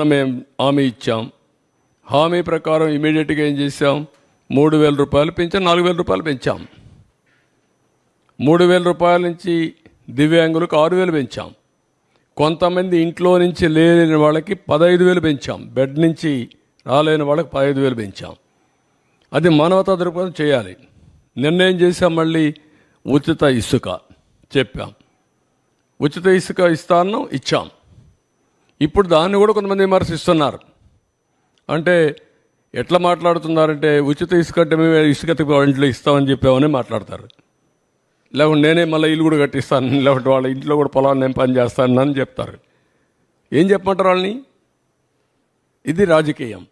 మేము హామీ ఇచ్చాం. హామీ ప్రకారం ఇమీడియట్గా ఏం చేసాం, 3,000 రూపాయలు పెంచాం, 4,000 రూపాయలు పెంచాం. 3,000 రూపాయల నుంచి దివ్యాంగులకు 6,000 పెంచాం. కొంతమంది ఇంట్లో నుంచి లేని వాళ్ళకి 15,000 పెంచాం. బెడ్ నుంచి రాలేని వాళ్ళకి 15,000 పెంచాం. అది మానవతా దృక్పథం చేయాలి. నిర్ణయం చేసాం. మళ్ళీ ఉచిత ఇసుక చెప్పాం. ఉచిత ఇసుక ఇస్తాను ఇచ్చాం. ఇప్పుడు దాన్ని కూడా కొంతమంది విమర్శిస్తున్నారు. అంటే ఎట్లా మాట్లాడుతున్నారంటే, ఉచిత ఇసుక అంటే మేము ఇసుక ఇంట్లో ఇస్తామని చెప్పామని మాట్లాడతారు. లేకుంటే నేనే మళ్ళీ ఇల్లు కూడా కట్టిస్తాను, లేకుంటే వాళ్ళ ఇంట్లో కూడా పొలాన్ని నేను పని చేస్తాను అని చెప్తారు. ఏం చెప్పమంటారు వాళ్ళని? ఇది రాజకీయం.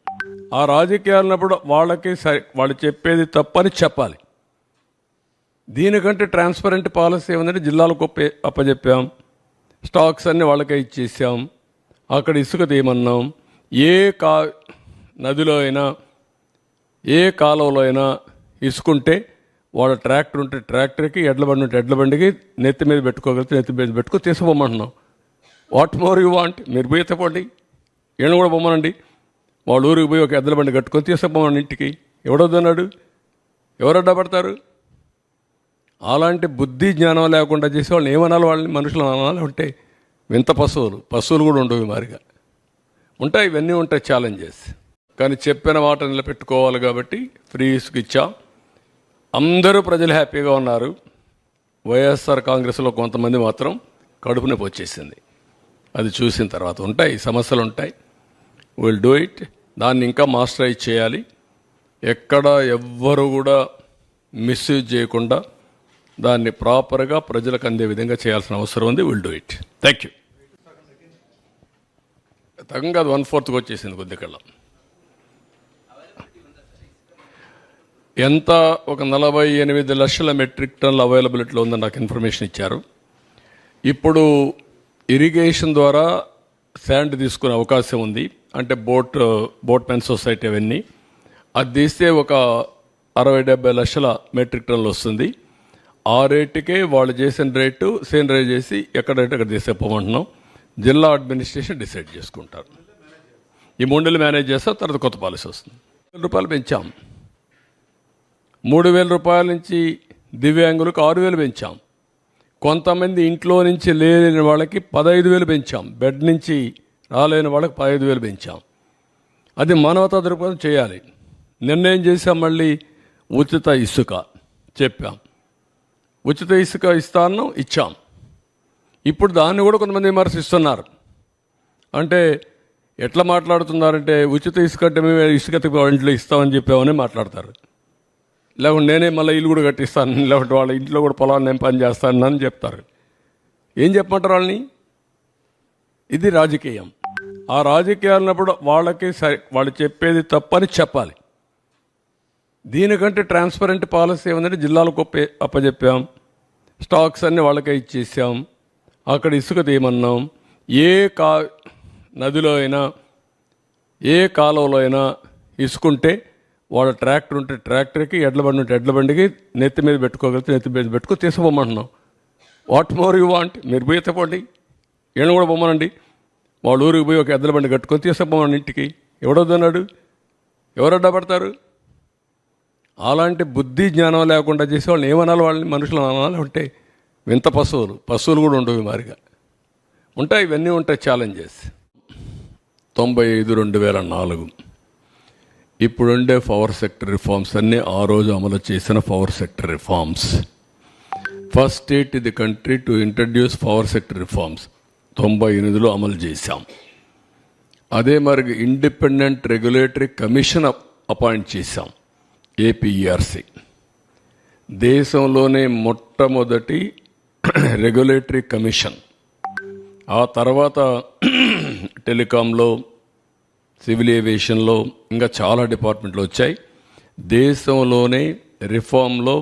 ఆ రాజకీయాలు ఉన్నప్పుడు వాళ్ళకి వాళ్ళు చెప్పేది తప్పని చెప్పాలి. దీనికంటే ట్రాన్స్పరెంట్ పాలసీ ఏమందంటే, జిల్లాలకు అప్పచెప్పాం, స్టాక్స్ అన్నీ వాళ్ళకే ఇచ్చేసాం, అక్కడ ఇసుక తీయమన్నాం. ఏ నదిలో అయినా ఏ కాలువలో అయినా ఇసుకుంటే వాళ్ళ ట్రాక్టర్ ఉంటే ట్రాక్టర్కి, ఎడ్ల బండి ఉంటే ఎడ్ల బండికి నెత్తి మీద పెట్టుకోగలిగితే నెత్తి మీద పెట్టుకొని తీసుకుపోమంటున్నాం. What more you want? మీరు పోయి ఎత్తపోండి, ఈయన కూడా పొమ్మనండి. వాళ్ళ ఊరికి పోయి ఒక ఎడ్ల బండి కట్టుకొని తీసుకుపోమని ఇంటికి. ఎవడొద్దన్నాడు? ఎవరు అడ్డపడతారు? అలాంటి బుద్ధి జ్ఞానం లేకుండా చేసే వాళ్ళని ఏమనాలి? వాళ్ళని మనుషులు అనాలి. ఉంటే వింత పశువులు కూడా ఉండవు, మారిగా ఉంటాయి. ఇవన్నీ ఉంటాయి ఛాలెంజెస్. కానీ చెప్పిన మాట నిలబెట్టుకోవాలి కాబట్టి ఫ్రీ ఇసుక ఇచ్చాం. అందరూ ప్రజలు హ్యాపీగా ఉన్నారు. వైఎస్ఆర్ కాంగ్రెస్లో కొంతమంది మాత్రం కడుపు నొప్పి వచ్చేసింది. అది చూసిన తర్వాత ఉంటాయి సమస్యలు, ఉంటాయి. Will do it. దాన్ని ఇంకా మాస్టరైజ్ చేయాలి. ఎక్కడ ఎవ్వరు కూడా మిస్యూజ్ చేయకుండా దాన్ని ప్రాపర్గా ప్రజలకు అందే విధంగా చేయాల్సిన అవసరం ఉంది. Will do it. Thank you. తగ్గంగా అది 1/4 వచ్చేసింది కొద్దికల్లా. ఎంత? ఒక 48 లక్షల మెట్రిక్ టన్నుల అవైలబిలిటీలో ఉందని నాకు ఇన్ఫర్మేషన్ ఇచ్చారు. ఇప్పుడు ఇరిగేషన్ ద్వారా శాండ్ తీసుకునే అవకాశం ఉంది. అంటే బోట్ మెన్ సొసైటీ అవన్నీ అది తీస్తే ఒక 60-70 లక్షల మెట్రిక్ టన్నులు వస్తుంది. ఆ రేటుకే వాళ్ళు చేసిన రేటు సేమ్ రేట్ చేసి ఎక్కడైతే అక్కడ తీసేపోమంటున్నాం. జిల్లా అడ్మినిస్ట్రేషన్ డిసైడ్ చేసుకుంటారు. ఈ 3 నెలలు మేనేజ్ చేస్తారు. తర్వాత కొత్త పాలసీ వస్తుంది. రూపాయలు పెంచాం. 3,000 రూపాయల నుంచి దివ్యాంగులకు 6,000 పెంచాం. కొంతమంది ఇంట్లో నుంచి లేని వాళ్ళకి 15,000 పెంచాం. బెడ్ నుంచి రాలేని వాళ్ళకి 15,000 పెంచాం. అది మానవతా దృక్పథం చేయాలి. నిర్ణయం చేసాం. మళ్ళీ ఉచిత ఇసుక చెప్పాం. ఉచిత ఇసుక ఇస్తాను ఇచ్చాం. ఇప్పుడు దాన్ని కూడా కొంతమంది విమర్శిస్తున్నారు. అంటే ఎట్లా మాట్లాడుతున్నారంటే, ఉచిత ఇసుక అంటే మేము ఇసుక ఇంట్లో ఇస్తామని చెప్పామని మాట్లాడతారు. లేకుంటే నేనే మళ్ళీ ఇల్లు కూడా కట్టిస్తాను, లేకుంటే వాళ్ళ ఇంట్లో కూడా పొలాన్ని నేను పని చేస్తాను అని చెప్తారు. ఏం చెప్పమంటారు వాళ్ళని? ఇది రాజకీయం. ఆ రాజకీయాలు ఉన్నప్పుడు వాళ్ళకి వాళ్ళు చెప్పేది తప్పని చెప్పాలి. దీనికంటే ట్రాన్స్పరెంట్ పాలసీ ఏమందంటే, జిల్లాలకు అప్పచెప్పాం, స్టాక్స్ అన్నీ వాళ్ళకే ఇచ్చేసాం, అక్కడ ఇసుక తీయమన్నాం. ఏ నదిలో అయినా ఏ కాలువలో అయినా ఇసుకుంటే వాళ్ళ ట్రాక్టర్ ఉంటే ట్రాక్టర్కి, ఎడ్ల బండి ఉంటే ఎడ్ల బండికి నెత్తి మీద పెట్టుకోగలిగితే నెత్తి మీద పెట్టుకొని తీసుకుపోమంటున్నాం. What more you want? మీరు పోయి ఎత్తపోండి, ఈయన కూడా పొమ్మనండి. వాళ్ళ ఊరికి పోయి ఒక ఎడ్ల బండి కట్టుకొని తీసుకుపోమని ఇంటికి. ఎవడొద్దన్నాడు? ఎవరు అడ్డపడతారు? అలాంటి బుద్ధి జ్ఞానం లేకుండా చేసే వాళ్ళని ఏమనాలి? వాళ్ళని మనుషులు అనాలి. ఉంటే వింత పశువులు కూడా ఉండవు, మారిగా ఉంటాయి. ఇవన్నీ ఉంటాయి ఛాలెంజెస్. 95/2004 ఇప్పుడుండే పవర్ సెక్టర్ రిఫార్మ్స్ అన్నీ ఆ రోజు అమలు చేసిన power sector reforms. First state in the country to introduce power sector reforms 98లో అమలు చేశాం. అదే మరి ఇండిపెండెంట్ రెగ్యులేటరీ కమిషన్ అపాయింట్ చేశాం, ఏపీఈఆర్సీ. దేశంలోనే మొట్టమొదటి రెగ్యులేటరీ కమిషన్. ఆ తర్వాత టెలికాంలో, సివిల్ ఏవియేషన్లో, ఇంకా చాలా డిపార్ట్మెంట్లు వచ్చాయి. దేశంలోనే రిఫార్మ్లో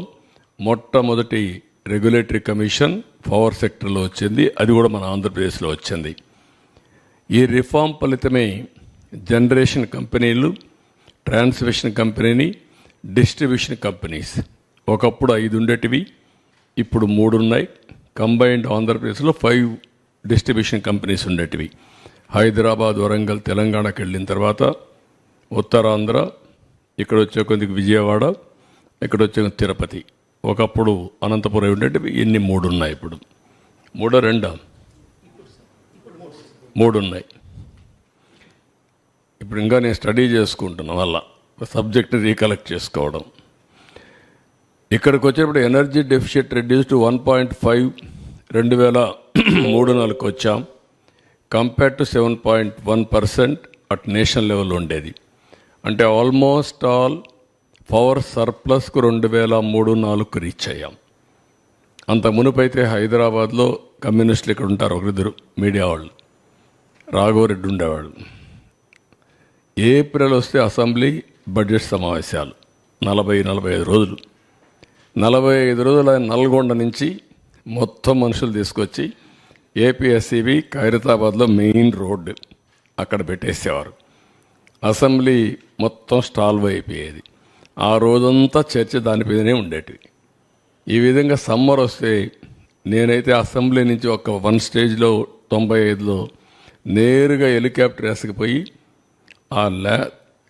మొట్టమొదటి రెగ్యులేటరీ కమిషన్ పవర్ సెక్టర్లో వచ్చింది. అది కూడా మన ఆంధ్రప్రదేశ్లో వచ్చింది. ఈ రిఫార్మ్ ఫలితమే జనరేషన్ కంపెనీలు, ట్రాన్స్మిషన్ కంపెనీని, డిస్ట్రిబ్యూషన్ కంపెనీస్ ఒకప్పుడు 5 ఉండేటివి, ఇప్పుడు 3 ఉన్నాయి. కంబైన్డ్ ఆంధ్రప్రదేశ్లో 5 డిస్ట్రిబ్యూషన్ కంపెనీస్ ఉండేటివి. హైదరాబాద్, వరంగల్, తెలంగాణకి వెళ్ళిన తర్వాత ఉత్తరాంధ్ర, ఇక్కడ వచ్చే కొద్దికి విజయవాడ, ఇక్కడ వచ్చే తిరుపతి. ఒకప్పుడు అనంతపురం ఉండేవి. ఇన్ని 3 ఉన్నాయి. ఇప్పుడు 3 2 3 ఉన్నాయి. ఇప్పుడు ఇంకా నేను స్టడీ చేసుకుంటున్నాను, వల్ల సబ్జెక్ట్ రీకలెక్ట్ చేసుకోవడం. ఇక్కడికి వచ్చేటప్పుడు ఎనర్జీ డెఫిషిట్ రెడ్యూస్ టు 1.5 2003-04 వచ్చాం. Compare to 7.1% at national level ఉండేది. అంటే ఆల్మోస్ట్ ఆల్ పవర్ సర్ప్లస్కు 2003-04 రీచ్ అయ్యాం. అంత మునుపైతే హైదరాబాద్లో కమ్యూనిస్టులు ఇక్కడ ఉంటారు, ఒకరిద్దరు మీడియా వాళ్ళు, రాఘవరెడ్డి ఉండేవాడు. ఏప్రిల్ వస్తే అసెంబ్లీ బడ్జెట్ సమావేశాలు 40-45 రోజులు. 45 రోజులు ఆయన నల్గొండ నుంచి మొత్తం మనుషులు తీసుకొచ్చి ఏపీఎస్సీబీ ఖైరతాబాద్లో మెయిన్ రోడ్డు అక్కడ పెట్టేసేవారు. అసెంబ్లీ మొత్తం స్టాల్వ్ అయిపోయేది. ఆ రోజంతా చర్చ దానిపైనే ఉండేటివి. ఈ విధంగా సమ్మర్ వస్తే నేనైతే అసెంబ్లీ నుంచి ఒక 1 స్టేజ్లో 95లో నేరుగా హెలికాప్టర్ వేసుకుపోయి ఆ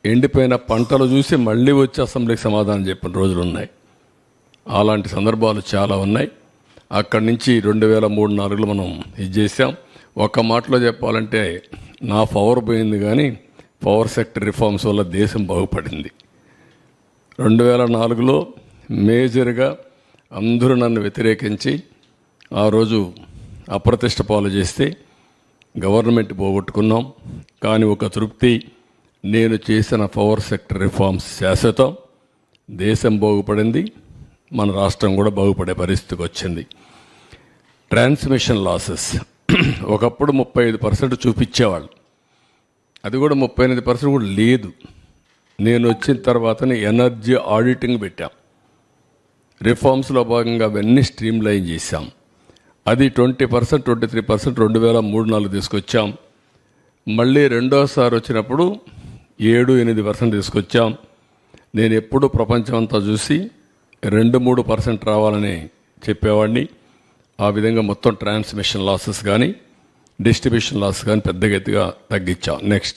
ఎండిపోయిన పంటలు చూసి మళ్ళీ వచ్చి అసెంబ్లీకి సమాధానం చెప్పిన రోజులు ఉన్నాయి. అలాంటి సందర్భాలు చాలా ఉన్నాయి. అక్కడి నుంచి 2003-04లో మనం ఇది చేసాం. ఒక మాటలో చెప్పాలంటే నా పవర్ పోయింది, కానీ పవర్ సెక్టర్ రిఫార్మ్స్ వల్ల దేశం బాగుపడింది. 2004లో మేజర్గా అందరూ నన్ను వ్యతిరేకించి ఆ రోజు అప్రతిష్ట పాలు చేస్తే గవర్నమెంట్ పోగొట్టుకున్నాం. కానీ ఒక తృప్తి, నేను చేసిన పవర్ సెక్టర్ రిఫార్మ్స్ శాశ్వతం, దేశం బాగుపడింది, మన రాష్ట్రం కూడా బాగుపడే పరిస్థితికి వచ్చింది. ట్రాన్స్మిషన్ లాసెస్ ఒకప్పుడు 35% చూపించేవాళ్ళు, అది కూడా 38% కూడా లేదు. నేను వచ్చిన తర్వాతనే ఎనర్జీ ఆడిటింగ్ పెట్టాం. రిఫార్మ్స్లో భాగంగా అవన్నీ స్ట్రీమ్ లైన్ చేశాం. అది 20%, 23% 2003-04 తీసుకొచ్చాం. మళ్ళీ రెండోసారి వచ్చినప్పుడు 7-8% తీసుకొచ్చాం. నేను ఎప్పుడు ప్రపంచం అంతా చూసి 2-3% రావాలని చెప్పేవాడిని. ఆ విధంగా మొత్తం ట్రాన్స్మిషన్ లాసెస్ కానీ డిస్ట్రిబ్యూషన్ లాసెస్ కానీ పెద్దగా ఎత్తుగా తగ్గించాం. నెక్స్ట్